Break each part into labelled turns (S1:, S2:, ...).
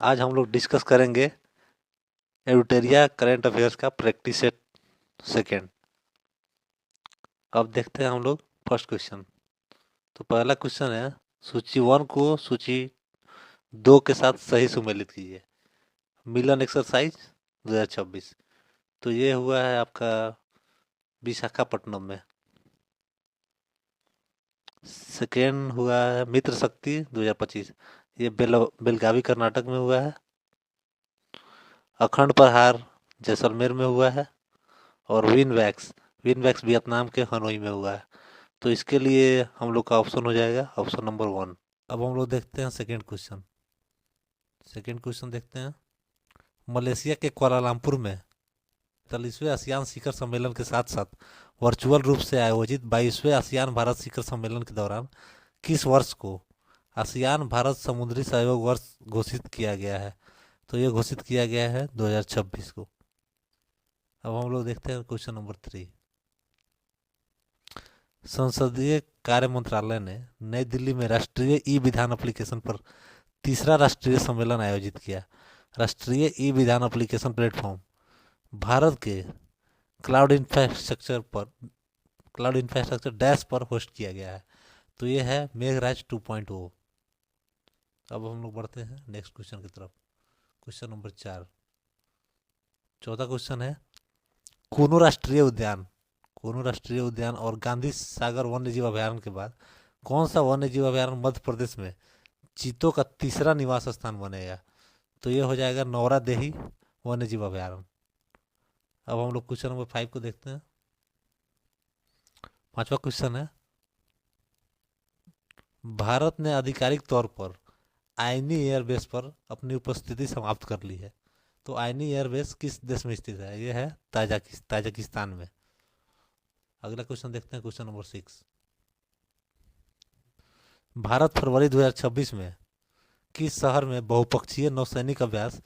S1: आज हम लोग डिस्कस करेंगे एडिटोरिया करंट अफेयर्स का प्रैक्टिस सेट सेकेंड। अब देखते हैं हम लोग फर्स्ट क्वेश्चन। तो पहला क्वेश्चन है, सूची वन को सूची दो के साथ सही सुमेलित कीजिए। मिलन एक्सरसाइज 2026। तो ये हुआ है आपका विशाखापट्टनम में। सेकेंड हुआ है मित्र शक्ति 2025। ये बेलगावी कर्नाटक में हुआ है। अखंड प्रहार जैसलमेर में हुआ है। और विन वैक्स वियतनाम के हनोई में हुआ है। तो इसके लिए हम लोग का ऑप्शन हो जाएगा ऑप्शन नंबर वन। अब हम लोग देखते हैं सेकंड क्वेश्चन। सेकंड क्वेश्चन देखते हैं, मलेशिया के कुआलालंपुर में 43वें आसियान शिखर सम्मेलन के साथ साथ वर्चुअल रूप से आयोजित 22वें आसियान भारत शिखर सम्मेलन के दौरान किस वर्ष को आसियान भारत समुद्री सहयोग वर्ष घोषित किया गया है? तो ये घोषित किया गया है 2026 को। अब हम लोग देखते हैं क्वेश्चन नंबर थ्री। संसदीय कार्य मंत्रालय ने नई दिल्ली में राष्ट्रीय ई विधान एप्लीकेशन पर तीसरा राष्ट्रीय सम्मेलन आयोजित किया। राष्ट्रीय ई विधान एप्लीकेशन प्लेटफॉर्म भारत के क्लाउड इंफ्रास्ट्रक्चर डैश पर होस्ट किया गया है। तो ये है मेघराज 2.0। अब हम लोग बढ़ते हैं नेक्स्ट क्वेश्चन की तरफ। क्वेश्चन नंबर चार। चौथा क्वेश्चन है, कोनो राष्ट्रीय उद्यान और गांधी सागर वन्य जीव अभयारण्य के बाद कौन सा वन्य जीव अभयारण्य मध्य प्रदेश में चीतों का तीसरा निवास स्थान बनेगा? तो ये हो जाएगा नौरा देही वन्य जीव अभयारण्य। अब हम लोग क्वेश्चन नंबर फाइव को देखते हैं। पांचवा क्वेश्चन है, भारत ने आधिकारिक तौर पर आइनी एयरबेस पर अपनी उपस्थिति समाप्त कर ली है। तो आइनी एयरबेस किस देश में स्थित है? ये है ताजिकिस्तान में। अगला क्वेश्चन देखते हैं, क्वेश्चन नंबर सिक्स। भारत फरवरी 2026 में किस शहर में बहुपक्षीय नौसैनिक अभ्यास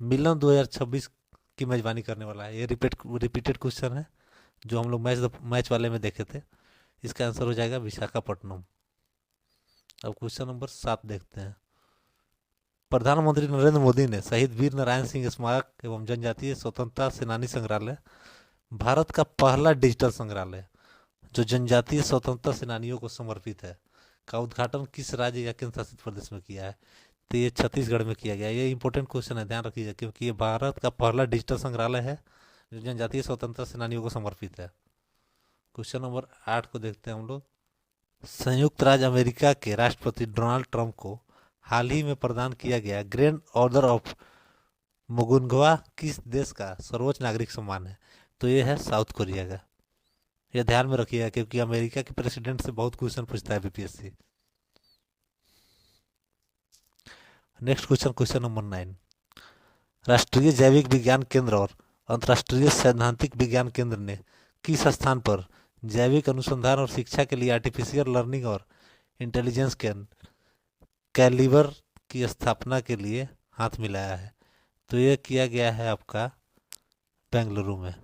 S1: मिलन 2026 की मेजबानी करने वाला है? ये रिपीटेड क्वेश्चन है जो हम लोग मैच वाले में देखे थे। इसका आंसर हो जाएगा विशाखापट्टनम। अब क्वेश्चन नंबर सात देखते हैं। प्रधानमंत्री नरेंद्र मोदी ने शहीद वीर नारायण सिंह स्मारक एवं जनजातीय स्वतंत्रता सेनानी संग्रहालय, भारत का पहला डिजिटल संग्रहालय जो जनजातीय स्वतंत्रता सेनानियों को समर्पित है, का उद्घाटन किस राज्य या केंद्र शासित प्रदेश में किया है? तो ये छत्तीसगढ़ में किया गया। ये इंपॉर्टेंट क्वेश्चन है, ध्यान रखिएगा, क्योंकि ये भारत का पहला डिजिटल संग्रहालय है जो जनजातीय स्वतंत्रता सेनानियों को समर्पित है। क्वेश्चन नंबर आठ को देखते हैं हम लोग। संयुक्त राज्य अमेरिका के राष्ट्रपति डोनाल्ड ट्रंप को हाल ही में प्रदान किया गया ग्रैंड ऑर्डर ऑफ मुगुनगवा किस देश का सर्वोच्च नागरिक सम्मान है? तो ये है साउथ कोरिया का। ये ध्यान में रखिएगा क्योंकि अमेरिका के प्रेसिडेंट से बहुत क्वेश्चन पूछता है BPSC. Next question, question number nine. राष्ट्रीय जैविक विज्ञान केंद्र और अंतर्राष्ट्रीय सैद्धांतिक विज्ञान केंद्र ने किस स्थान पर जैविक अनुसंधान और शिक्षा के लिए आर्टिफिशियल लर्निंग और इंटेलिजेंस कैलिबर की स्थापना के लिए हाथ मिलाया है? तो ये किया गया है आपका बेंगलुरु में।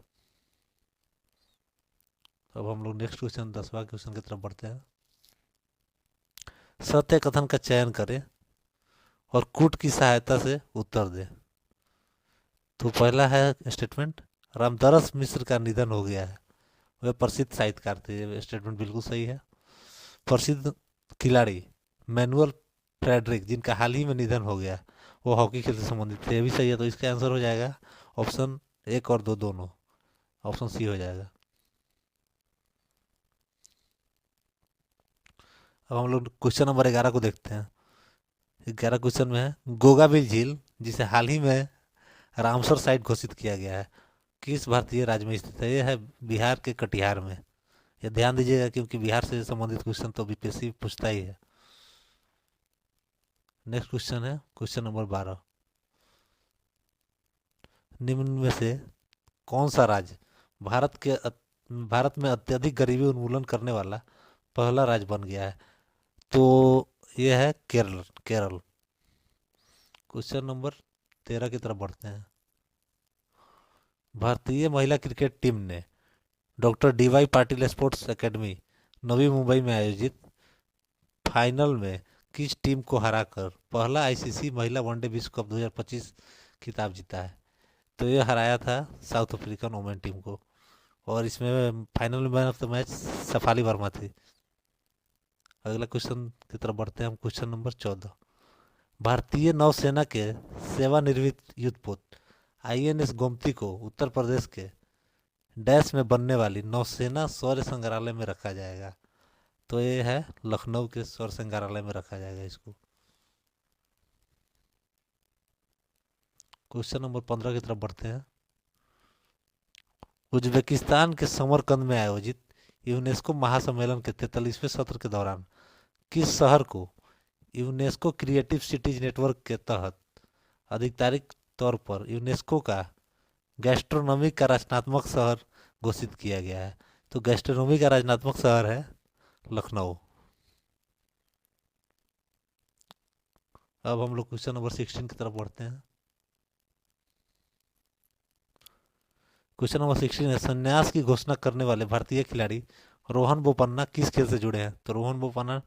S1: अब हम लोग नेक्स्ट क्वेश्चन 10वां क्वेश्चन की तरफ बढ़ते हैं। सत्य कथन का चयन करें और कूट की सहायता से उत्तर दें। तो पहला है स्टेटमेंट, रामदरस मिश्र का निधन हो गया है। वे प्रसिद्ध साहित्यकार थे। ये स्टेटमेंट बिल्कुल सही है। प्रसिद्ध खिलाड़ी मैनुअल फ्रेडरिक जिनका हाल ही में निधन हो गया, वो हॉकी खेल से संबंधित थे। ये भी सही है। तो इसका आंसर हो जाएगा ऑप्शन एक और दो दोनों, ऑप्शन सी हो जाएगा। अब हम लोग क्वेश्चन नंबर 11 को देखते हैं। 11 क्वेश्चन में है, गोगाबिल झील जिसे हाल ही में रामसर साइट घोषित किया गया है, किस भारतीय राज्य में स्थित है? यह है बिहार के कटिहार में। यह ध्यान दीजिएगा क्योंकि बिहार से संबंधित क्वेश्चन तो बीपीएससी पूछता ही है। नेक्स्ट क्वेश्चन है क्वेश्चन नंबर 12। निम्न में से कौन सा राज्य भारत में अत्यधिक गरीबी उन्मूलन करने वाला पहला राज्य बन गया है? तो यह है केरल। क्वेश्चन नंबर 13 की तरफ बढ़ते हैं। भारतीय महिला क्रिकेट टीम ने doctor D Y Patil sports academy Navi Mumbai में आयोजित फाइनल में किस टीम को हराकर पहला आईसीसी महिला वनडे विश्व कप 2025 खिताब जीता है? तो ये हराया था साउथ अफ्रीकन वुमेन टीम को, और इसमें final man of the match Shafali Verma थी। अगला क्वेश्चन की तरफ बढ़ते हैं हम। Question number 14। भारतीय नौसेना के सेवानिवृत्त युद्धपोत आईएनएस गोमती को उत्तर प्रदेश के डैश में बनने वाली नौसेना सौर्य संग्रहालय में रखा जाएगा। तो ये है लखनऊ के सौर्य संग्रहालय में रखा जाएगा इसको। क्वेश्चन नंबर 15 की तरफ बढ़ते हैं। उज्बेकिस्तान के समरकंद में आयोजित यूनेस्को महासम्मेलन के 43वें सत्र के दौरान किस शहर को यूनेस्को क्रिएटिव सिटीज नेटवर्क के तहत आधिकारिक तौर पर यूनेस्को का गैस्ट्रोनॉमी का रचनात्मक शहर घोषित किया गया है? तो गैस्ट्रोनॉमी का रचनात्मक शहर है लखनऊ। अब हम लोग क्वेश्चन नंबर 16 की तरफ बढ़ते हैं। क्वेश्चन नंबर 16 है, संन्यास की घोषणा करने वाले भारतीय खिलाड़ी रोहन बोपन्ना किस खेल से जुड़े हैं? तो रोहन बोपन्ना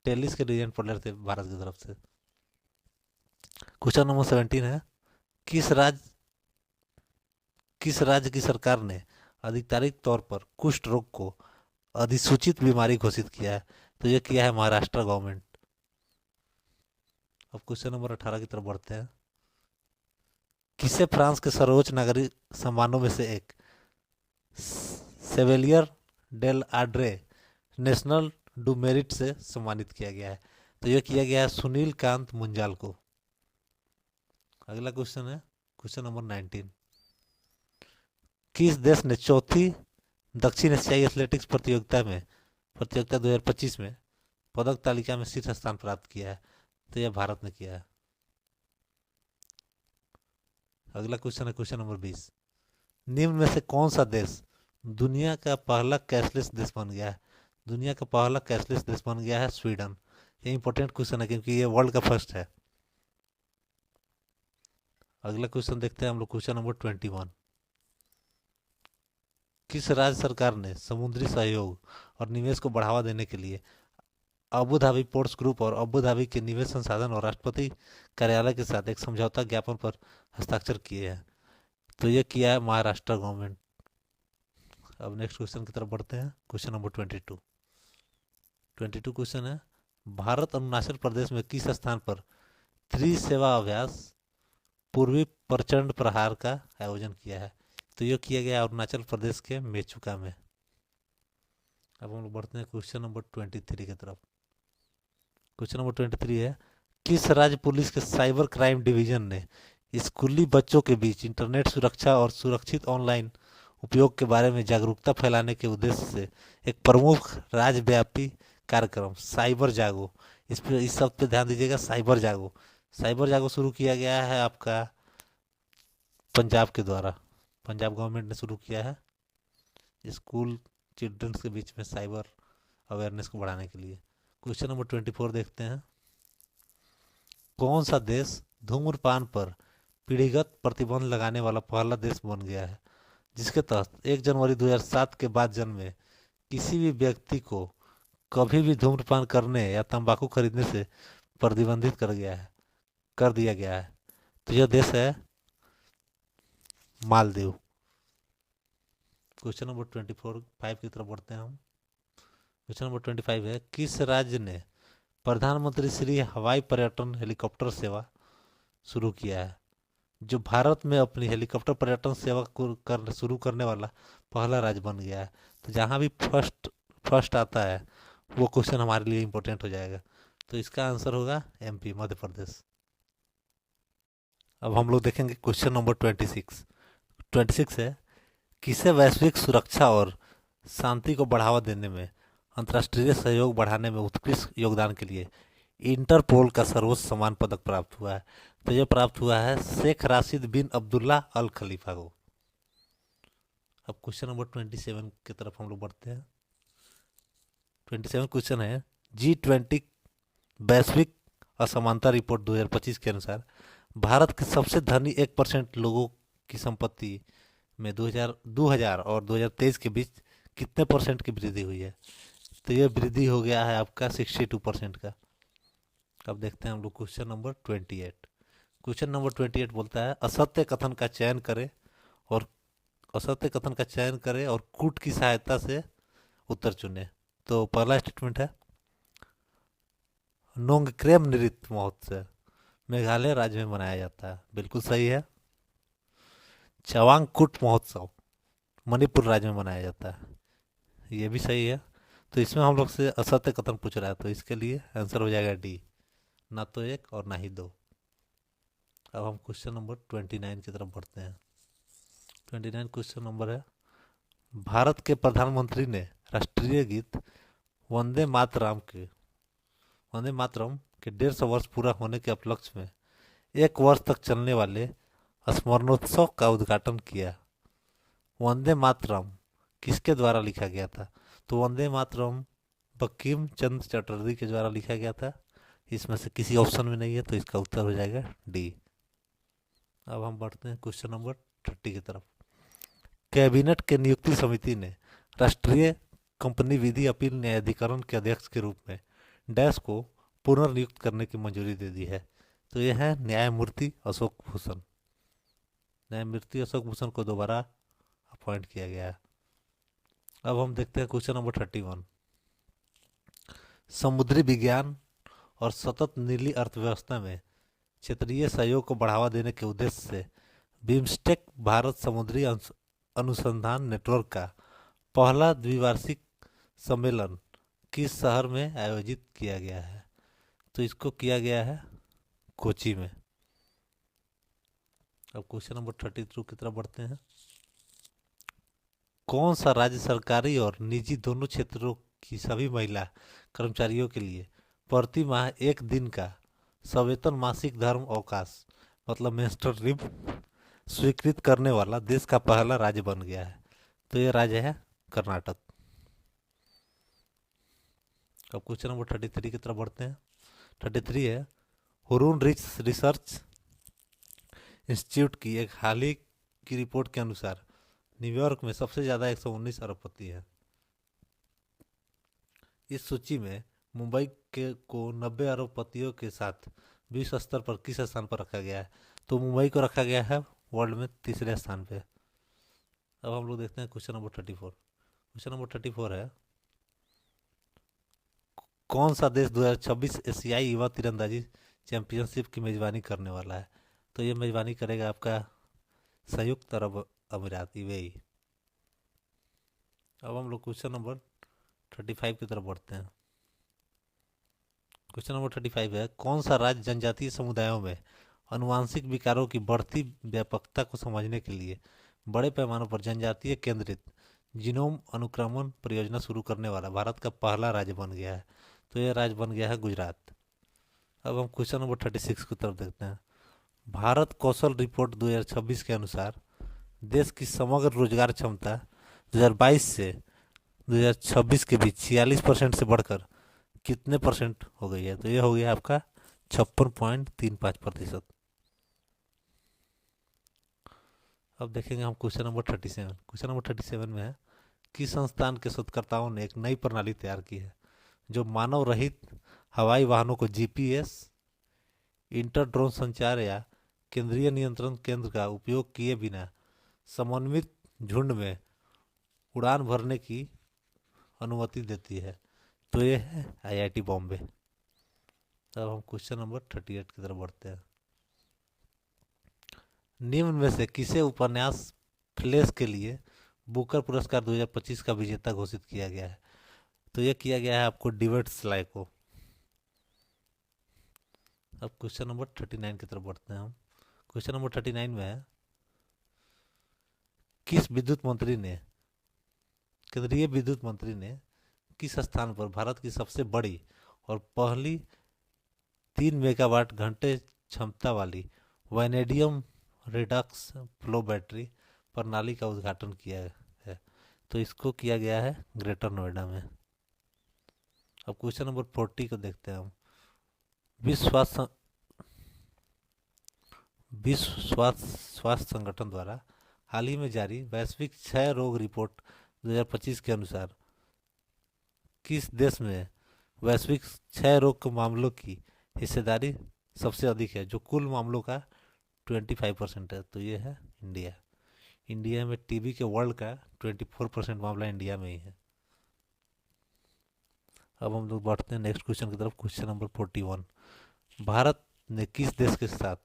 S1: टेनिस के लीजेंड प्लेयर थे भारत की तरफ से। क्वेश्चन नंबर 17 है, किस राज्य की सरकार ने आधिकारिक तौर पर कुष्ठ रोग को अधिसूचित बीमारी घोषित किया है? तो ये किया है महाराष्ट्र गवर्नमेंट। अब क्वेश्चन नंबर 18 की तरफ बढ़ते हैं। किसे फ्रांस के सर्वोच्च नागरिक सम्मानों में से एक Chevalier de l'Ordre National du Merite से सम्मानित किया गया है? तो यह किया गया है सुनील कांत मुंजाल को। अगला क्वेश्चन है क्वेश्चन नंबर 19। किस देश ने चौथी दक्षिण एशियाई एथलेटिक्स प्रतियोगिता 2025 में पदक तालिका में शीर्ष स्थान प्राप्त किया है? तो यह भारत ने किया है। अगला क्वेश्चन है क्वेश्चन नंबर 20। निम्न में से कौन सा देश दुनिया का पहला कैशलेस देश बन गया है? दुनिया का पहला कैशलेस देश बन गया है स्वीडन। ये इंपॉर्टेंट क्वेश्चन है क्योंकि ये वर्ल्ड का फर्स्ट है। अगला क्वेश्चन देखते हैं हम लोग क्वेश्चन नंबर 21। किस राज्य सरकार ने समुद्री सहयोग और निवेश को बढ़ावा देने के लिए अबू धाबी पोर्ट्स ग्रुप और अबू धाबी के निवेश संसाधन और राष्ट्रपति कार्यालय के साथ एक समझौता ज्ञापन पर हस्ताक्षर किए हैं? तो ये किया है महाराष्ट्र गवर्नमेंट। अब नेक्स्ट क्वेश्चन की तरफ बढ़ते हैं। क्वेश्चन नंबर 22 क्वेश्चन है, भारत अरुणाचल प्रदेश में किस स्थान पर त्रिसेवा अभ्यास पूर्वी प्रचंड प्रहार का आयोजन किया है? तो ये किया गया अरुणाचल प्रदेश के मेचुका में। अब हम लोग बढ़ते हैं क्वेश्चन नंबर 23 की तरफ। क्वेश्चन नंबर 23 है, किस राज्य पुलिस के साइबर क्राइम डिवीजन ने स्कूली बच्चों के बीच इंटरनेट सुरक्षा और सुरक्षित ऑनलाइन उपयोग के बारे में जागरूकता फैलाने के उद्देश्य से एक प्रमुख राज्यव्यापी कार्यक्रम साइबर जागो, इस सब पे ध्यान दीजिएगा, साइबर जागो शुरू किया गया है आपका पंजाब के द्वारा। पंजाब गवर्नमेंट ने शुरू किया है स्कूल चिल्ड्रंस के बीच में साइबर अवेयरनेस को बढ़ाने के लिए। क्वेश्चन नंबर 24 देखते हैं। कौन सा देश धूम्रपान पर पीढ़ीगत प्रतिबंध लगाने वाला पहला देश बन गया है, जिसके तहत 1 जनवरी 2007 के बाद जन्मे किसी भी व्यक्ति को कभी भी धूम्रपान करने या तंबाकू खरीदने से प्रतिबंधित कर दिया गया है? तो यह देश है मालदीव। क्वेश्चन नंबर 5 की तरफ बढ़ते हैं हम। क्वेश्चन नंबर 25 है, किस राज्य ने प्रधानमंत्री श्री हवाई पर्यटन हेलीकॉप्टर सेवा शुरू किया है, जो भारत में अपनी हेलीकॉप्टर पर्यटन सेवा को शुरू करने वाला पहला राज्य बन गया है? तो जहाँ भी फर्स्ट आता है वो क्वेश्चन हमारे लिए इम्पोर्टेंट हो जाएगा। तो इसका आंसर होगा एमपी, मध्य प्रदेश। अब हम लोग देखेंगे क्वेश्चन नंबर 26 है, किसे वैश्विक सुरक्षा और शांति को बढ़ावा देने में अंतर्राष्ट्रीय सहयोग बढ़ाने में उत्कृष्ट योगदान के लिए इंटरपोल का सर्वोच्च सम्मान पदक प्राप्त हुआ है? तो यह प्राप्त हुआ है शेख राशिद बिन अब्दुल्ला अल खलीफा को। अब क्वेश्चन नंबर 27 की तरफ हम लोग बढ़ते हैं। 27 क्वेश्चन है, G20 वैश्विक असमानता रिपोर्ट 2025 के अनुसार भारत के सबसे धनी 1% लोगों की संपत्ति में 2000 और 2023 के बीच कितने परसेंट की वृद्धि हुई है? तो यह वृद्धि हो गया है आपका 62% का। अब देखते हैं हम लोग क्वेश्चन नंबर 28। क्वेश्चन नंबर 28 बोलता है असत्य कथन का चयन करें और असत्य कथन का चयन करें और कूट की सहायता से उत्तर चुने। तो पहला स्टेटमेंट है नोंगक्रेम नृत्य महोत्सव मेघालय राज्य में मनाया जाता है, बिल्कुल सही है। चवांग कुट महोत्सव मणिपुर राज्य में मनाया जाता है, ये भी सही है। तो इसमें हम लोग से असत्य कथन पूछ रहा है, तो इसके लिए आंसर हो जाएगा डी, ना तो एक और ना ही दो। अब हम क्वेश्चन नंबर 29 की तरफ बढ़ते हैं। 29 क्वेश्चन नंबर है भारत के प्रधानमंत्री ने राष्ट्रीय गीत वंदे मातरम के वंदे मातरम के 150 वर्ष पूरा होने के उपलक्ष्य में 1 वर्ष तक चलने वाले स्मरणोत्सव का उद्घाटन किया। वंदे मातरम किसके द्वारा लिखा गया था? तो वंदे मातरम बंकिम चंद्र चटर्जी के द्वारा लिखा गया था। इसमें से किसी ऑप्शन में नहीं है, तो इसका उत्तर हो जाएगा डी। अब हम बढ़ते हैं क्वेश्चन नंबर 30 की तरफ। कैबिनेट के नियुक्ति समिति ने राष्ट्रीय कंपनी विधि अपील न्यायाधिकरण के अध्यक्ष के रूप में डैश को पुनर्नियुक्त करने की मंजूरी दे दी है। तो यह है न्यायमूर्ति अशोक भूषण। न्यायमूर्ति अशोक भूषण को दोबारा अपॉइंट किया गया है। अब हम देखते हैं क्वेश्चन नंबर 31। समुद्री विज्ञान और सतत नीली अर्थव्यवस्था में क्षेत्रीय सहयोग को बढ़ावा देने के उद्देश्य से बिम्स्टेक भारत समुद्री अनुसंधान नेटवर्क का पहला द्विवार्षिक सम्मेलन किस शहर में आयोजित किया गया है? तो इसको किया गया है कोची में। अब क्वेश्चन नंबर 32 की तरफ बढ़ते हैं। कौन सा राज्य सरकारी और निजी दोनों क्षेत्रों की सभी महिला कर्मचारियों के लिए प्रति माह 1 दिन का सवेतन मासिक धर्म अवकाश मतलब मेंस्ट्रुअल लीव स्वीकृत करने वाला देश का पहला राज्य बन गया है? तो ये राज्य है कर्नाटक। अब क्वेश्चन नंबर 33 की तरफ बढ़ते हैं। 33 है हुरून रिसर्च इंस्टीट्यूट की एक हाल ही की रिपोर्ट के अनुसार न्यूयॉर्क में सबसे ज़्यादा 119 अरबपति हैं। इस सूची में मुंबई के को 90 अरबपतियों के साथ विश्व स्तर पर किस स्थान पर रखा गया है? तो मुंबई को रखा गया है वर्ल्ड में तीसरे स्थान पे। अब हम लोग देखते हैं क्वेश्चन नंबर 34। क्वेश्चन नंबर 34 है कौन सा देश 2026 एशियाई युवा तीरंदाजी चैंपियनशिप की मेजबानी करने वाला है? तो ये मेजबानी करेगा आपका संयुक्त अरब अमीरात यूएई। अब हम लोग क्वेश्चन नंबर 35 की तरफ बढ़ते हैं। क्वेश्चन नंबर 35 है कौन सा राज्य जनजातीय समुदायों में अनुवांशिक विकारों की बढ़ती व्यापकता को समझने के लिए बड़े पैमाने पर जनजातीय केंद्रित जीनोम अनुक्रमण परियोजना शुरू करने वाला भारत का पहला राज्य बन गया है? तो यह राज्य बन गया है गुजरात। अब हम क्वेश्चन नंबर 36 की तरफ देखते हैं। भारत कौशल रिपोर्ट 2026 के अनुसार देश की समग्र रोजगार क्षमता 2022 से 2026 के बीच 46% से बढ़कर कितने परसेंट हो गई है? तो ये हो गया आपका 56.35%। अब देखेंगे हम क्वेश्चन नंबर 37। क्वेश्चन नंबर 37 में है किस संस्थान के शोधकर्ताओं ने एक नई प्रणाली तैयार की है जो मानव रहित हवाई वाहनों को जीपीएस इंटर ड्रोन संचार या केंद्रीय नियंत्रण केंद्र का उपयोग किए बिना समन्वित झुंड में उड़ान भरने की अनुमति देती है? तो ये है आईआईटी बॉम्बे। अब हम क्वेश्चन नंबर 38 की तरफ बढ़ते हैं। निम्न में से किसे उपन्यास फ्लैश के लिए बुकर पुरस्कार 2025 का विजेता घोषित किया गया है? तो ये किया गया है आपको डेविड स्लाई को। अब क्वेश्चन नंबर 39 की तरफ बढ़ते हैं हम। क्वेश्चन नंबर 39 में है किस विद्युत मंत्री ने केंद्रीय विद्युत मंत्री ने किस स्थान पर भारत की सबसे बड़ी और पहली 3 मेगावाट घंटे क्षमता वाली वैनेडियम रिडक्स फ्लो बैटरी प्रणाली का उद्घाटन किया है? तो इसको किया गया है ग्रेटर नोएडा में। अब क्वेश्चन नंबर 40 को देखते हैं हम। विश्व स्वास्थ्य संगठन द्वारा हाल ही में जारी वैश्विक क्षय रोग रिपोर्ट 2025 के अनुसार किस देश में वैश्विक क्षय रोग के मामलों की हिस्सेदारी सबसे अधिक है, जो कुल मामलों का 25% है, तो ये है इंडिया। इंडिया में टीबी के वर्ल्ड का 24% मामला इंडिया में ही है। अब हम लोग बढ़ते हैं नेक्स्ट क्वेश्चन की तरफ। क्वेश्चन नंबर 41, भारत ने किस देश के साथ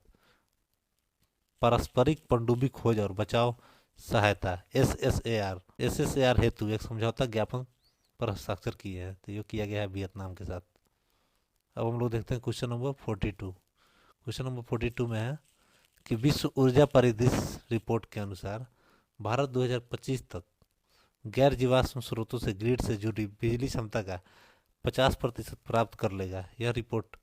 S1: पारस्परिक पनडुब्बी खोज और बचाव सहायता एस एस ए आर हेतु एक समझौता ज्ञापन पर हस्ताक्षर किए हैं? तो ये किया गया है वियतनाम के साथ। अब हम लोग देखते हैं क्वेश्चन नंबर 42। क्वेश्चन नंबर 42 में है कि विश्व ऊर्जा परिदृश्य रिपोर्ट के अनुसार भारत 2025 तक गैर जीवाश्म स्रोतों से ग्रिड से जुड़ी बिजली क्षमता का 50% प्राप्त कर लेगा। यह रिपोर्ट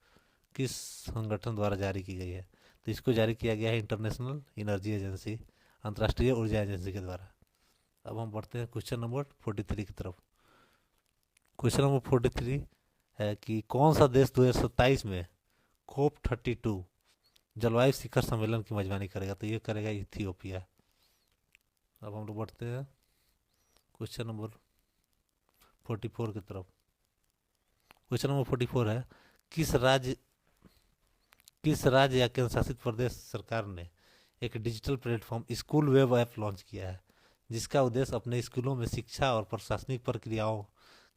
S1: किस संगठन द्वारा जारी की गई है? तो इसको जारी किया गया है इंटरनेशनल एनर्जी एजेंसी, अंतर्राष्ट्रीय ऊर्जा एजेंसी के द्वारा। अब हम बढ़ते हैं क्वेश्चन नंबर 43 की तरफ। क्वेश्चन नंबर 43 है कि कौन सा देश 2027 में COP32 जलवायु शिखर सम्मेलन की मेजबानी करेगा? तो ये करेगा इथियोपिया। अब हम लोग बढ़ते हैं क्वेश्चन नंबर 44 की तरफ। क्वेश्चन नंबर 44 है किस राज्य किस राज्य या केंद्र शासित प्रदेश सरकार ने एक digital platform school web app launch किया है, जिसका उद्देश्य अपने स्कूलों में शिक्षा और प्रशासनिक प्रक्रियाओं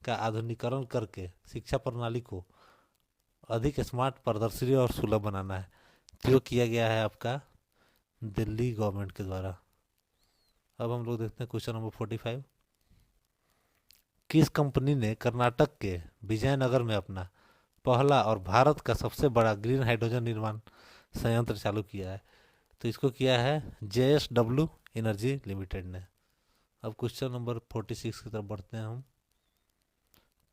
S1: का आधुनिकीकरण करके शिक्षा प्रणाली को अधिक स्मार्ट, पारदर्शी और सुलभ बनाना है? जो किया गया है आपका दिल्ली गवर्नमेंट के द्वारा। अब हम लोग देखते हैं क्वेश्चन नंबर 45, किस कंपनी ने कर्नाटक के विजयनगर में अपना पहला और भारत का सबसे बड़ा ग्रीन हाइड्रोजन निर्माण संयंत्र चालू किया है? तो इसको किया है JSW एनर्जी लिमिटेड ने। अब क्वेश्चन नंबर 46 की तरफ बढ़ते हैं हम।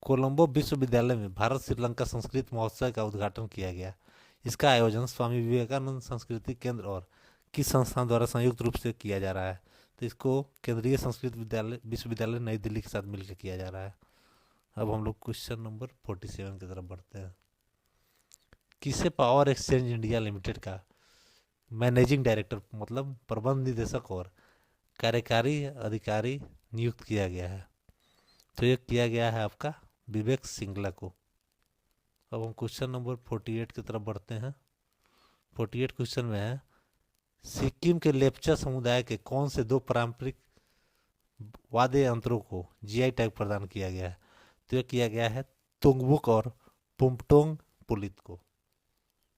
S1: कोलंबो विश्वविद्यालय में भारत श्रीलंका संस्कृत महोत्सव का उद्घाटन किया गया। इसका आयोजन स्वामी विवेकानंद संस्कृति केंद्र और किस संस्थान द्वारा संयुक्त रूप से किया जा रहा है? तो इसको केंद्रीय संस्कृत विश्वविद्यालय नई दिल्ली के साथ मिलकर किया जा रहा है। अब हम लोग क्वेश्चन नंबर 47 की तरफ बढ़ते हैं। किसे पावर एक्सचेंज इंडिया लिमिटेड का मैनेजिंग डायरेक्टर मतलब प्रबंध निदेशक और कार्यकारी अधिकारी नियुक्त किया गया है? तो ये किया गया है आपका विवेक सिंगला को। अब हम क्वेश्चन नंबर 48 की तरफ बढ़ते हैं। 48 क्वेश्चन में है सिक्किम के लेप्चा समुदाय के कौन से दो पारंपरिक वाद्य यंत्रों को जीआई टैग प्रदान किया गया है? तो यह किया गया है तुंगबुक और पुमटोंग पुलित को।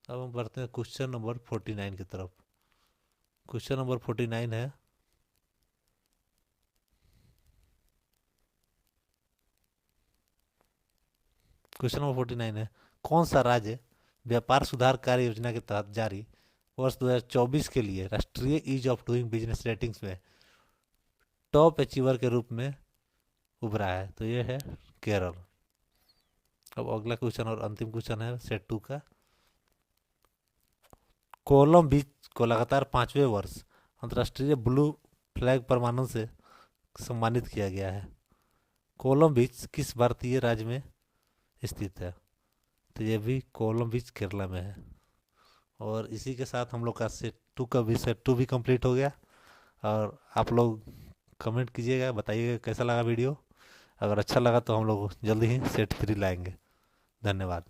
S1: अब हम बढ़ते हैं क्वेश्चन नंबर 49 की तरफ। क्वेश्चन नंबर 49 है क्वेश्चन नंबर 49 है कौन सा राज्य व्यापार सुधार कार्य योजना के तहत जारी वर्ष 2024 के लिए राष्ट्रीय ease of doing business ratings में टॉप अचीवर के रूप में उभरा है? तो ये है केरल। अब अगला क्वेश्चन और अंतिम क्वेश्चन है सेट 2 का। कोलम बीच को लगातार 5वें वर्ष अंतर्राष्ट्रीय ब्लू फ्लैग प्रमाणन से सम्मानित किया गया है। कोलम बीच किस भारतीय राज्य में स्थित है? तो ये भी कोलम बीच केरला में है। और इसी के साथ हम लोग का सेट टू भी कंप्लीट हो गया। और आप लोग कमेंट कीजिएगा, बताइएगा कैसा लगा वीडियो। अगर अच्छा लगा तो हम लोग जल्दी ही सेट 3 लाएंगे। धन्यवाद।